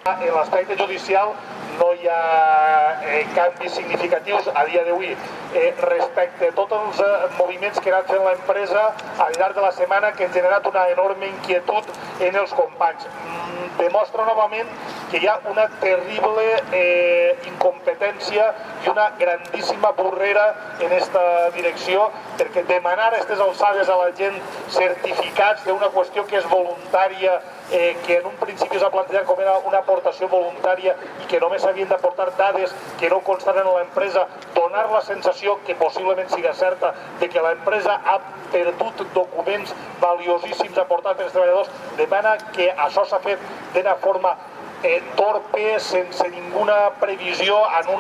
En l'aspecte judicial no hi ha canvis significatius a dia d'avui respecte a tots els moviments que ha anat fent l'empresa al llarg de la setmana, que han generat una enorme inquietud en els companys. Demostra novament que hi ha una terrible incompetència i una grandíssima burrera en aquesta direcció, perquè demanar a aquestes alçades a la gent certificats d'una qüestió que és voluntària, que en un principi s'ha plantejat com era una aportació voluntària i que només s'havien d'aportar dades que no consten en l'empresa, donar la sensació, que possiblement siga certa, de que l'empresa ha perdut documents valiosíssims aportats pels treballadors, demana que això s'ha fet d'una forma torpe, sense ninguna previsió, en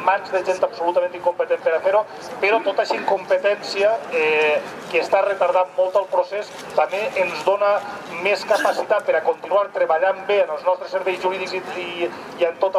mans de gent absolutament incompetent per a fer-ho, però tota aquesta incompetència que està retardant molt el procés també ens dona més capacitat per a continuar treballant bé en els nostres serveis jurídics i en tota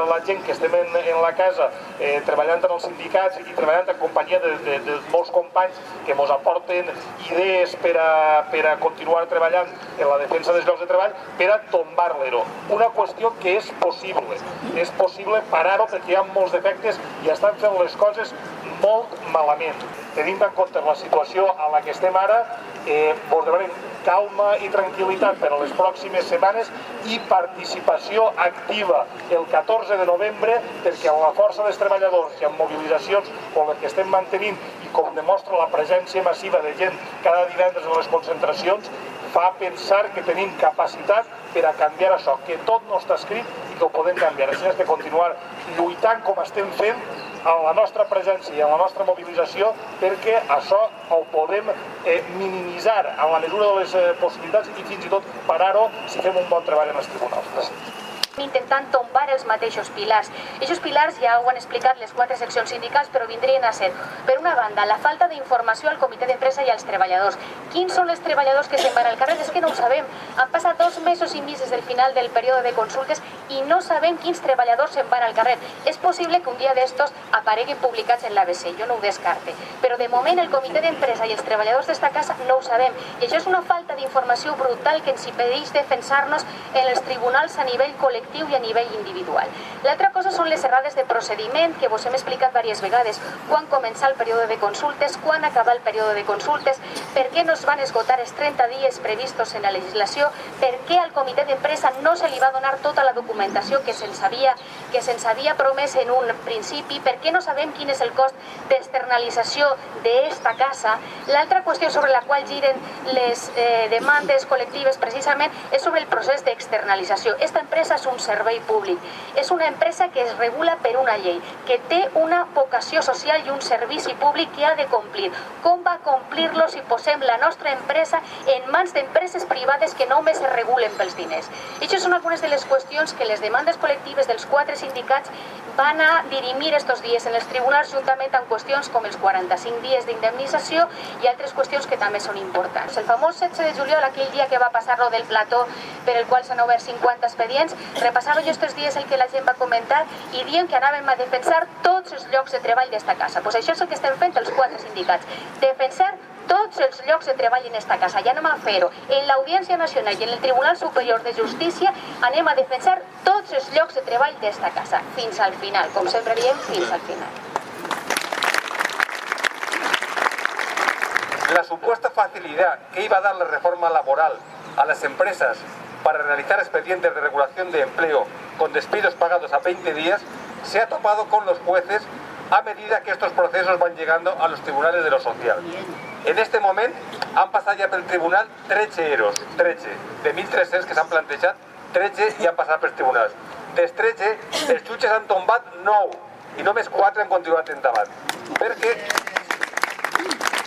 la gent que estem en la casa, treballant en els sindicats i treballant en companyia de molts companys que ens aporten idees per a continuar treballant en la defensa dels llocs de treball, per a tombar l'ERO. Una qüestió que és possible parar-ho perquè hi ha molts defectes i estan fent les coses molt malament. Tenint en compte la situació en la que estem ara, us demanem calma i tranquil·litat per a les pròximes setmanes i participació activa el 14 de novembre, perquè amb la força dels treballadors i amb mobilitzacions com les que estem mantenint i com demostra la presència massiva de gent cada divendres en les concentracions, fa pensar que tenim capacitat per a canviar això, que tot no està escrit i que ho podem canviar. Així és de continuar lluitant com estem fent en la nostra presència i en la nostra mobilització, perquè això ho podem minimitzar en la mesura de les possibilitats i fins i tot parar-ho si fem un bon treball en els tribunals. Intentant tombar els mateixos pilars. Aquests pilars ja ho han explicat les 4 seccions sindicals, però vindrien a ser, per una banda, la falta d'informació al comitè d'empresa i als treballadors. Quins són els treballadors que se'n van al carrer? És que no ho sabem. Han passat 2 mesos i mig des del final del període de consultes i no sabem quins treballadors se'n van al carrer. És possible que un dia d'estos apareguin publicats en l'ABC, jo no ho descarte. Però de moment el comitè d'empresa i els treballadors d'esta casa no ho sabem. I això és una falta d'informació brutal que ens impedeix defensar-nos en els tribunals a nivell col·lectiu i a nivell individual. L'altra cosa són les errades de procediment que vos hem explicat diverses vegades. Quan començar el període de consultes, quan acabar el període de consultes, per què no es van esgotar els 30 dies previstos en la legislació, per què al comitè d'empresa no se li va donar tota la documentació que se'ns havia promès en un principi, per què no sabem quin és el cost d'externalització d'esta casa. L'altra qüestió sobre la qual giren les demandes col·lectives precisament és sobre el procés d'externalització. Esta empresa és un servei públic. És una empresa que es regula per una llei, que té una vocació social i un servici públic que ha de complir. Com va complir-lo si posem la nostra empresa en mans d'empreses privades que només es regulen pels diners? Això són algunes de les qüestions que les demandes col·lectives dels 4 sindicats van a dirimir estos dies en els tribunals, juntament amb qüestions com els 45 dies d'indemnització i altres qüestions que també són importants. El famós 16 de juliol, aquell dia que va passar-lo del plató per el qual s'han obert 50 expedients, repassava jo estos dies el que la gent va comentar i dient que anàvem a defensar tots els llocs de treball d'esta casa. Pues això és el que estem fent els 4 sindicats, defensar tots els llocs de treball en esta casa. Ja anem a fer-ho en l'Audiència Nacional i en el Tribunal Superior de Justícia. Anem a defensar tots els llocs de treball d'esta casa, fins al final, com sempre diem, fins al final. La supuesta facilidad que iba a dar la reforma laboral a las empresas para realizar expedientes de regulación de empleo con despidos pagados a 20 días se ha topado con los jueces a medida que estos procesos van llegando a los tribunales de lo social. En este moment han passat ja pel tribunal 13 EROs, 13, de 1.300 que s'han plantejat, 13 i han passat pels tribunals. Dels 13, els jutges han tombat 9 i només 4 han continuat endavant. Perquè,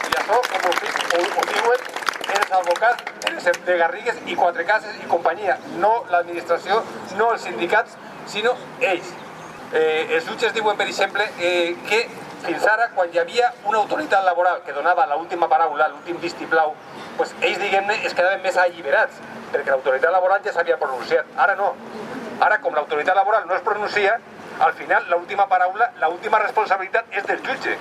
i això, com ho diuen, els advocats, els de Garrigues i Quatre Cases i companyia, no l'administració, no els sindicats, sinó ells. Els jutges diuen, per exemple, que fins ara, quan hi havia una autoritat laboral que donava l'última paraula, l'últim vistiplau, ells, diguem-ne, es quedaven més alliberats, perquè l'autoritat laboral ja s'havia pronunciat. Ara no. Ara, com l'autoritat laboral no es pronuncia, al final l'última paraula, l'última responsabilitat és del jutge.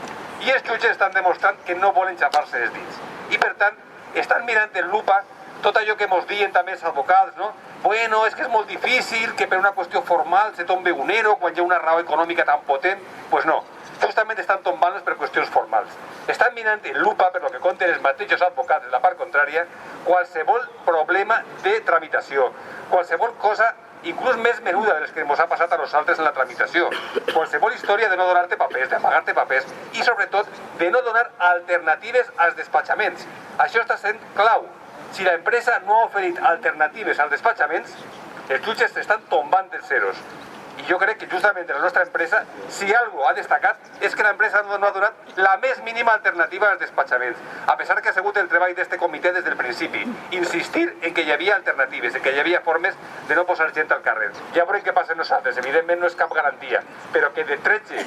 I els jutges estan demostrant que no volen xafar-se els dits. I, per tant, estan mirant en lupa tot allò que ens diuen també els advocats, bueno, és que és molt difícil que per una qüestió formal se tombe un ERO quan hi ha una raó econòmica tan potent. Doncs no, justament estan tombant-los per qüestions formals. Estan mirant en lupa, per lo que conten els mateixos advocats de la part contrària, qualsevol problema de tramitació, qualsevol cosa inclús més menuda de les que ens ha passat a nosaltres en la tramitació. Qualsevol història de no donar-te papers, d'amagar-te papers i, sobretot, de no donar alternatives als despatxaments. Això està sent clau. Si l'empresa no ha oferit alternatives als despatxaments, els jutges estan tombant els zeros. I jo crec que justament de la nostra empresa, si alguna ha destacat, és que l'empresa no ha donat la més mínima alternativa als despatxaments, a pesar que ha sigut el treball d'aquest comitè des del principi. Insistir en que hi havia alternatives, en que hi havia formes de no posar gent al carrer. Ja veurem què passa amb nosaltres, evidentment no és cap garantia, però que de 13,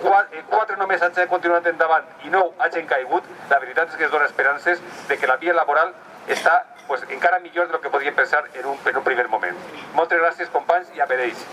4 només hagin continuat endavant i 9 hagin caigut, la veritat és que es dona esperances de que la via laboral està encara millor del que podíem pensar en un primer moment. Moltes gràcies, companys, i a per ells.